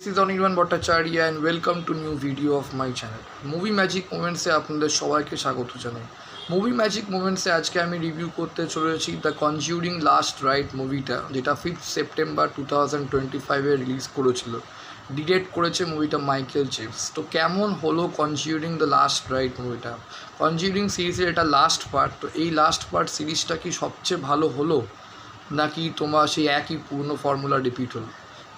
This is Anirban Bhattacharya and welcome to new video of my channel. Movie magic মোমেন্টসে আপনাদের সবাইকে স্বাগত জানাই। মুভি ম্যাজিক মোমেন্টসে আজকে আমি রিভিউ করতে চলেছি দ্য কনজিউরিং লাস্ট রাইট মুভিটা, যেটা 5 সেপ্টেম্বর 2025-এ রিলিজ করেছিল। ডিরেক্ট করেছে মুভিটা মাইকেল জেমস। তো কেমন হলো কনজিউরিং দ্য লাস্ট রাইট মুভিটা? কনজিউরিং সিরিজের এটা লাস্ট পার্ট। তো এই লাস্ট পার্ট সিরিজটা কি সবচেয়ে ভালো হলো, নাকি তোমার সেই একই পূর্ণ ফর্মুলা রিপিট হলো?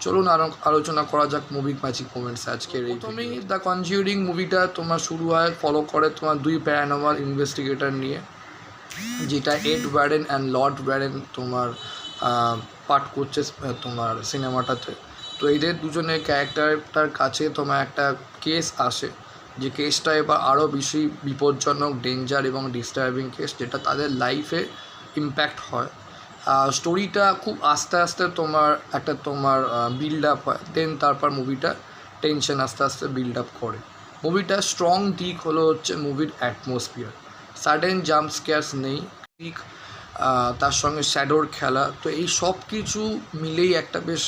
চলুন আলোচনা করা যাক মুভি ম্যাজিক মোমেন্টস আজকের। প্রথমেই দ্য কনজিউরিং মুভিটা তোমার শুরু হয়, ফলো করে তোমার দুই প্যারানর্মাল ইনভেস্টিগেটর নিয়ে, যেটা Ed Warren and Lord Warren তোমার পাঠ করছে তোমার সিনেমাটাতে। তো এদের দুজনের ক্যারেক্টারটার কাছে তোমার একটা কেস আসে, যে কেসটা এবার আরও বেশি বিপজ্জনক, ডেঞ্জার এবং ডিস্টার্বিং কেস, যেটা তাদের লাইফে ইম্প্যাক্ট হয়। স্টোরিটা খুব আস্তে আস্তে তোমার বিল্ড আপ হয়, দেন তারপর মুভিটা টেনশন আস্তে আস্তে বিল্ড আপ করে। মুভিটার স্ট্রং দিক হলো হচ্ছে মুভির অ্যাটমসফিয়ার। সাডেন জাম্প স্কেয়ার্স নেই, ঠিক তার সঙ্গে শ্যাডোর খেলা। তো এই সব কিছু মিলেই একটা বেশ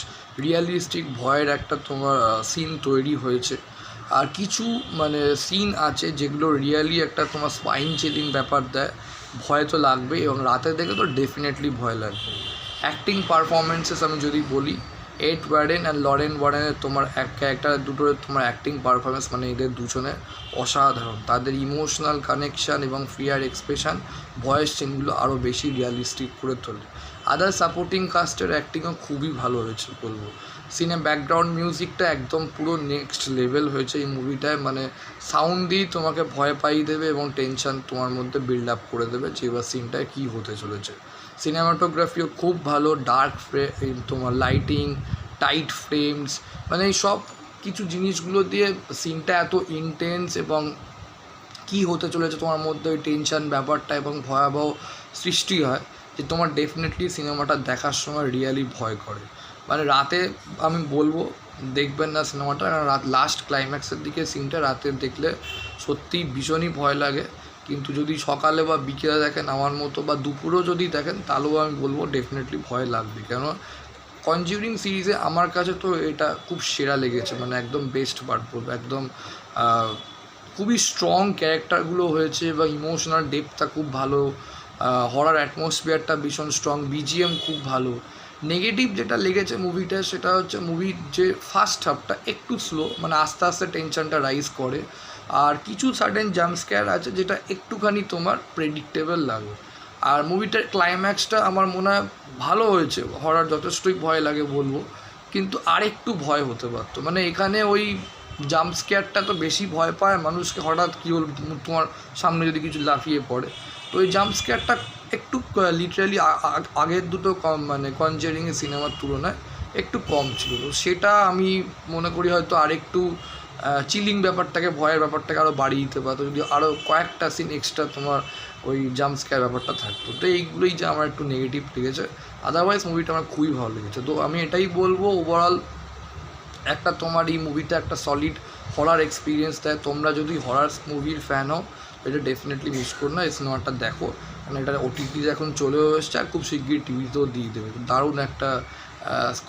রিয়ালিস্টিক ভয়ের একটা তোমার সিন তৈরি হয়েছে। আর কিছু সিন আছে যেগুলো রিয়ালি একটা তোমার স্পাইন চিলিং ব্যাপার দেয়। ভয় তো লাগবে, এবং রাতে দেখে তো ডেফিনেটলি ভয় লাগবে। অ্যাক্টিং পারফরমেন্সেস আমি যদি বলি, এড ওয়ারেন অ্যান্ড লরেন ওয়ারেনের তোমার ক্যারেক্টার দুটোর তোমার অ্যাক্টিং পারফরমেন্স এদের দুজনের অসাধারণ। তাদের ইমোশনাল কানেকশান এবং ফিয়ার এক্সপ্রেশন ভয়েস সিনগুলো আরও বেশি রিয়ালিস্টিক করে তোলে। আদার সাপোর্টিং কাস্টের অ্যাক্টিংও খুবই ভালো হয়েছে বলবো। ব্যাকগ্রাউন্ড মিউজিকটা একদম পুরো নেক্সট লেভেল হয়েছে এই মুভিটায়। সাউন্ড দিয়ে তোমাকে ভয় পাইয়ে দেবে এবং টেনশন তোমার মধ্যে বিল্ড আপ করে দেবে যে এবার সিনটায় কী হতে চলেছে। সিনেমাটোগ্রাফিও খুব ভালো, ডার্ক তোমার লাইটিং, টাইট ফ্রেমস, এই সব কিছু জিনিসগুলো দিয়ে সিনটা এত ইন্টেন্স এবং কী হতে চলেছে তোমার মধ্যে ওই টেনশন ব্যাপারটা এবং ভয়াবহ সৃষ্টি হয়, যে তোমার ডেফিনেটলি সিনেমাটা দেখার সময় রিয়ালি ভয় করে। রাতে আমি বলবো দেখবেন না সিনেমাটা, কারণ লাস্ট ক্লাইম্যাক্সের দিকে সিনটা রাতে দেখলে সত্যিই ভীষণই ভয় লাগে। কিন্তু যদি সকালে বা বিকেলে দেখেন আমার মতো, বা দুপুরেও যদি দেখেন, তাহলেও আমি বলবো ডেফিনেটলি ভয় লাগবে। কেন কনজিউরিং সিরিজে আমার কাছে তো এটা খুব সেরা লেগেছে, একদম বেস্ট পার্ট বলবো। একদম খুবই স্ট্রং ক্যারেক্টারগুলো হয়েছে এবং ইমোশনাল ডেপথটা খুব ভালো, হরার অ্যাটমসফিয়ারটা ভীষণ স্ট্রং, বিজিএম খুব ভালো। নেগেটিভ যেটা লেগেছে মুভিটা, সেটা হচ্ছে মুভির যে ফার্স্ট হাফটা একটু স্লো, আস্তে আস্তে টেনশনটা রাইজ করে। আর কিছু সাডেন জাম্প স্কেয়ার আছে যেটা একটুখানি তোমার প্রেডিক্টেবল লাগে। আর মুভিটার ক্লাইম্যাক্সটা আমার মনে হয় ভালো হয়েছে। হরার যথেষ্টই ভয় লাগে বলবো, কিন্তু আর একটু ভয় হতে পারতো। এখানে ওই জাম্প স্কেয়ারটা তো বেশি ভয় পায় মানুষকে, হঠাৎ কী হল তোমার সামনে যদি কিছু লাফিয়ে পড়ে। তো ওই জাম্প স্কেয়ারটা একটু লিটারালি আগের দুটো কনজিউরিংয়ের সিনেমার তুলনায় একটু কম ছিল। তো সেটা আমি মনে করি হয়তো আরেকটু চিলিং ব্যাপারটাকে, ভয়ের ব্যাপারটাকে আরও বাড়িয়ে দিতে পারতো, যদি আরও কয়েকটা সিন এক্সট্রা তোমার ওই জাম্প স্কেয়ার ব্যাপারটা থাকতো। তো এইগুলোই যে আমার একটু নেগেটিভ লেগেছে। আদারওয়াইজ মুভিটা আমার খুবই ভালো লেগেছে। তো আমি এটাই বলবো, ওভারঅল একটা তোমার এই মুভিটা একটা সলিড হরার এক্সপিরিয়েন্স দেয়। তোমরা যদি হরার মুভির ফ্যান হও, এটা ডেফিনেটলি মিস করো না, এই সিনেমাটা দেখো। কারণ এটা ওটিটিতে এখন চলেও এসছে, আর খুব শিগগিরই টিভিতেও দিয়ে দেবে। দারুণ একটা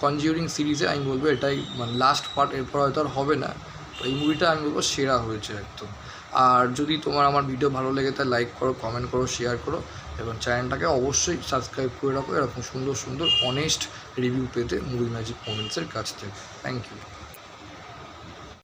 কনজিউরিং সিরিজে আমি বলবো এটাই লাস্ট পার্ট, এরপর হয়তো আর হবে না। তো এই মুভিটা আমি বলবো সেরা হয়েছে একদম। আর যদি তোমার আমার ভিডিও ভালো লেগে তাহলে লাইক করো, কমেন্ট করো, শেয়ার করো, এবং চ্যানেলটাকে অবশ্যই সাবস্ক্রাইব করে রাখো এরকম সুন্দর সুন্দর অনেস্ট রিভিউ পেতে মুভি ম্যাজিক মোমেন্টসের কাছ থেকে। Thank you.